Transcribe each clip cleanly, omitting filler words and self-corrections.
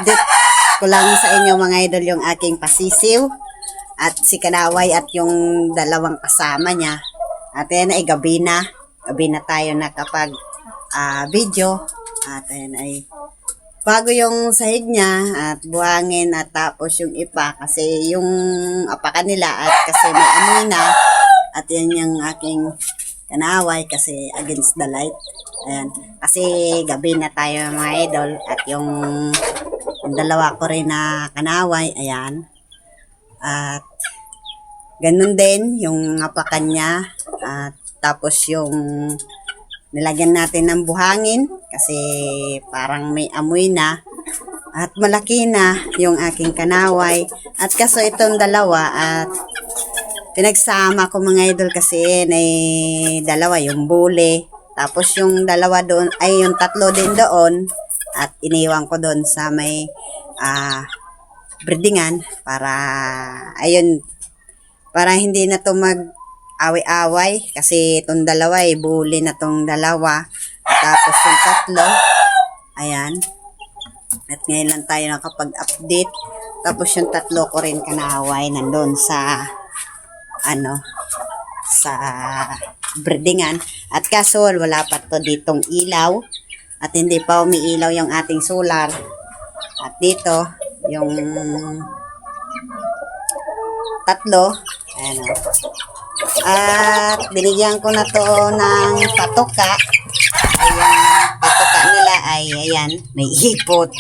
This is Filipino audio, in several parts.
i-update ko lang sa inyo mga idol yung aking pasisiw at si Kanaway at yung dalawang kasama niya. At ayan ay gabi na tayo nakapag video. At ayan ay bago yung sahig niya at buhangin at tapos yung ipa kasi yung apakan nila at kasi may amoy na. At yan yung aking Kanaway kasi against the light. Ayan. Kasi gabi na tayo mga idol at yung dalawa ko rin na Kanaway. Ayan. At ganun din yung apakan niya. At tapos yung nilagyan natin ng buhangin kasi parang may amoy na. At malaki na yung aking Kanaway. At kaso itong dalawa at pinagsama ko mga idol kasi may dalawa yung bule. Tapos yung dalawa doon ay yung tatlo din doon at iniwan ko doon sa may breedingan para ayun para hindi na to mag away-away kasi itong dalawa ay bule na tong dalawa. At tapos yung tatlo ayan. At ngayon lang tayo nakapag-update. Tapos yung tatlo ko rin Kanaway nandun sa sa breedingan. At kaso wala pa to ditong ilaw at hindi pa umiilaw yung ating solar. At dito yung tatlo ayan. At binigyan ko na to ng patoka. Ayan, patoka nila ay ayan, may ipot.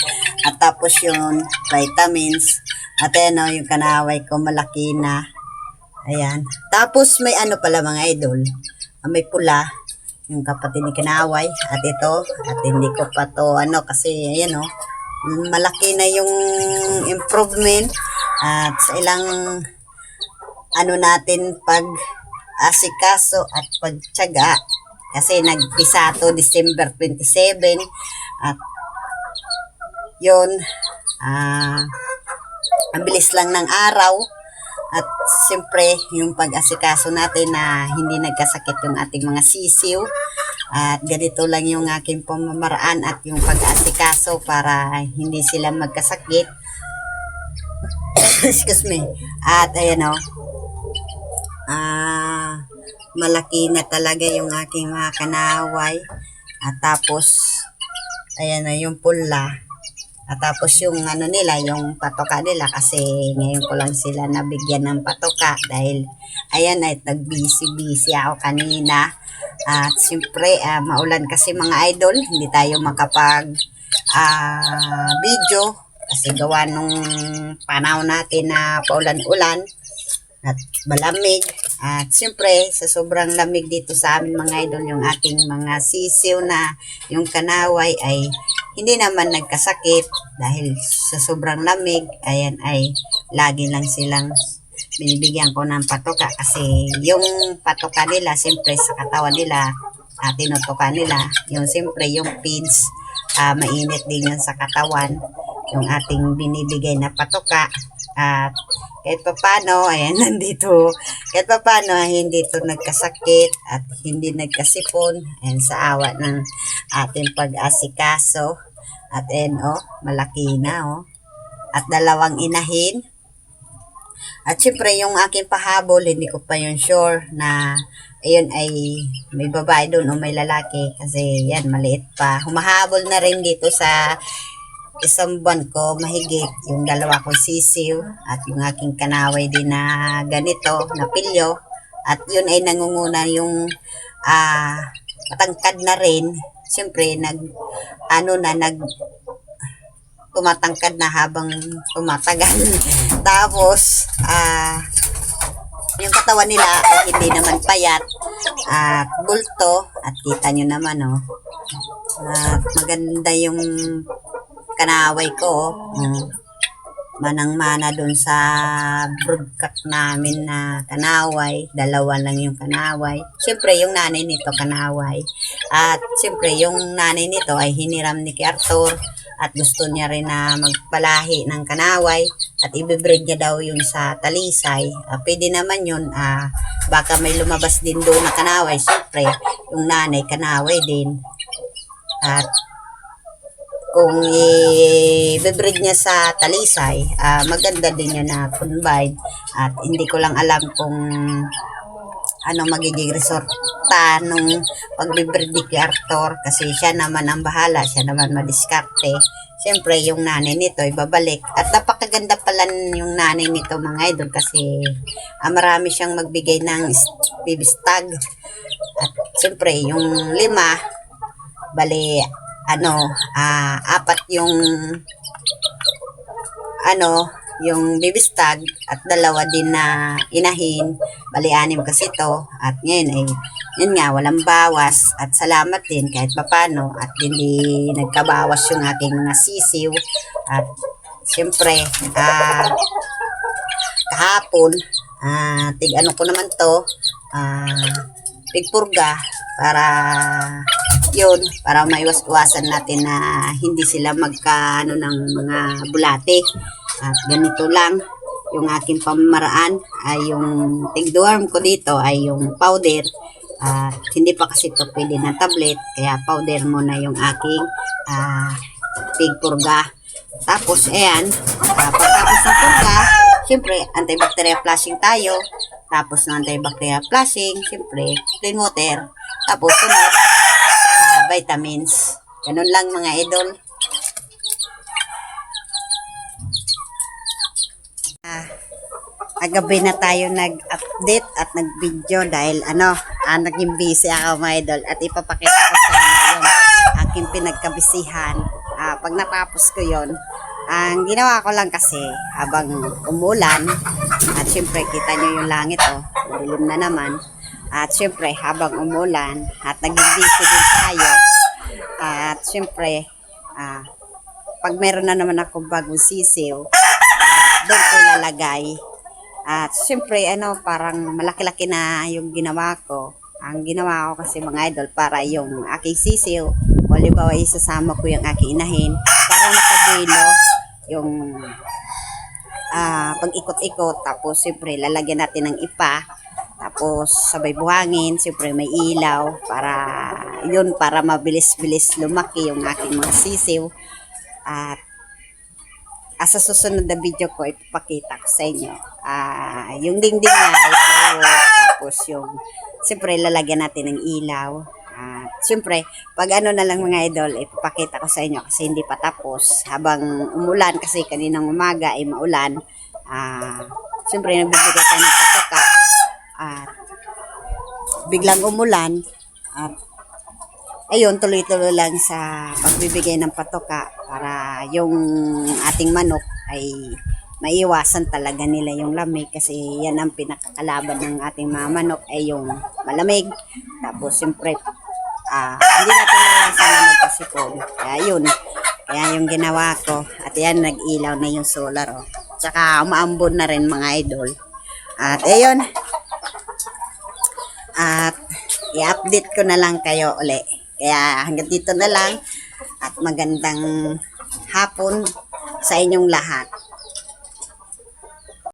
At tapos yung vitamins. At ayan yung Kanaway ko malaki na. Ayan. Tapos may pala mga idol. May pula. Yung kapatid ni Kanaway. At ito. At hindi ko pa to kasi ayan malaki na yung improvement. At sa ilang natin pag asikaso at pagtiyaga. Kasi nagpisa to December 27. At yun. Ang bilis lang ng araw. At siyempre, yung pag-asikaso natin na hindi nagkasakit yung ating mga sisiw. At ganito lang yung aking pamamaraan at yung pag-asikaso para hindi sila magkasakit. Excuse me. At ayan malaki na talaga yung aking mga Kanaway. At tapos, ayan yung pula. At tapos yung nila, yung patoka nila kasi ngayon ko lang sila nabigyan ng patoka dahil ayan ay nag-busy ako kanina. At siyempre maulan kasi mga idol, hindi tayo makapag video kasi gawa nung panahon natin na paulan-ulan at malamig. At siyempre sa sobrang lamig dito sa amin mga idol, yung ating mga sisiw na yung Kanaway ay hindi naman nagkasakit dahil sa sobrang lamig. Ayan ay lagi lang silang binibigyan ko ng patoka kasi yung patoka nila siyempre sa katawan nila tinutuka nila yung siyempre yung feeds mainit din yun sa katawan yung ating binibigay na patoka. At kahit papano ayan nandito kahit papano hindi to nagkasakit at hindi nagkasipon ayan sa awa ng ating pag-asikaso. At ayan malaki na at dalawang inahin. At syempre yung aking pahabol hindi ko pa yun sure na ayun ay may babae doon o may lalaki kasi yan maliit pa. Humahabol na rin dito sa isang buwan ko mahigit yung dalawa kong sisiw at yung aking Kanaway din na ganito na pilyo. At yun ay nangunguna yung matangkad na rin. Siyempre tumatangkad na habang tumatagal. Tapos yung katawan nila ay hindi naman payat at bulto at kita nyo naman at maganda yung Kanaway ko manang-mana dun sa broodcock namin na Kanaway. Dalawa lang yung Kanaway. Siyempre yung nanay nito Kanaway. At siyempre yung nanay nito ay hiniram ni Arthur at gusto niya rin na magpalahi ng Kanaway at ibibreed niya daw yun sa Talisay. Pwede naman yun, baka may lumabas din doon na Kanaway. Siyempre yung nanay Kanaway din. At kung i-breed niya sa Talisay, maganda din yun na combine. At hindi ko lang alam kung ano magiging resulta nung pag-breed ni Arthur, kasi siya naman ang bahala, siya naman madiskarte. Siyempre, yung nanay nito ibabalik. At napakaganda pala yung nanay nito mga idol, kasi marami siyang magbigay ng baby stag. At siyempre, yung 5, bali, apat yung baby stag at 2 din na inahin, bali 6 kasi ito. At ngayon ay yun nga, walang bawas, at salamat din kahit papano at hindi nagkabawas yung aking mga sisiw. At siyempre kahapon ko naman to, pigpurga para maiwas-iwasan natin na hindi sila magkaano ng mga bulate. At ganito lang yung aking pamamaraan, ay yung tigdorm ko dito ay yung powder. At hindi pa kasi ito pwede na tablet, kaya powder muna yung aking pigpurga. Tapos ayan, pagkatapos ng purga, siyempre antibacterial flushing tayo. Tapos ng antibacterial flushing, siyempre clean water. Tapos sunod, vitamins. Ganun lang mga idol. Agabi na tayo nag-update at nag-video dahil naging busy ako mga idol, at ipapakita ko sa inyo yung aking pinagkabisihan. Pag natapos ko yon, ang ginawa ko lang kasi habang umulan, at syempre kita nyo yung langit, dilim na naman, at syempre habang umulan at naging busy din tayo, at syempre pag meron na naman ako bagong sisiw, doon ko lalagay. At syempre parang malaki-laki na yung ginawa ko. Ang ginawa ko kasi mga idol, para yung aking sisiw, o halimbawa isasama ko yung aking inahin, para nakabuelo yung pag-ikot-ikot. Tapos syempre lalagyan natin ng ipa, tapos sabay buhangin, syempre may ilaw, para mabilis-bilis lumaki yung aking mga sisiw. At sa susunod na video ko, ipapakita ko sa inyo yung dingding na ito. Tapos yung siyempre lalagyan natin ng ilaw. Siyempre pag na lang mga idol, ipapakita ko sa inyo kasi hindi pa tapos. Habang umulan, kasi kaninang umaga ay maulan, siyempre nagbibigay tayo ng patuka, at biglang umulan, at ayun, tuloy-tuloy lang sa pagbibigay ng patoka para yung ating manok ay maiwasan talaga nila yung lamig, kasi yan ang pinakakalaban ng ating mga manok, ay yung malamig. Tapos siyempre hindi natin iwasan na magkasipon. Kaya yun, kaya yung ginawa ko, at yan nag-ilaw na yung solar, tsaka umaambon na rin mga idol. At ayun, at i-update ko na lang kayo uli. Kaya hanggang dito na lang, at magandang hapon sa inyong lahat.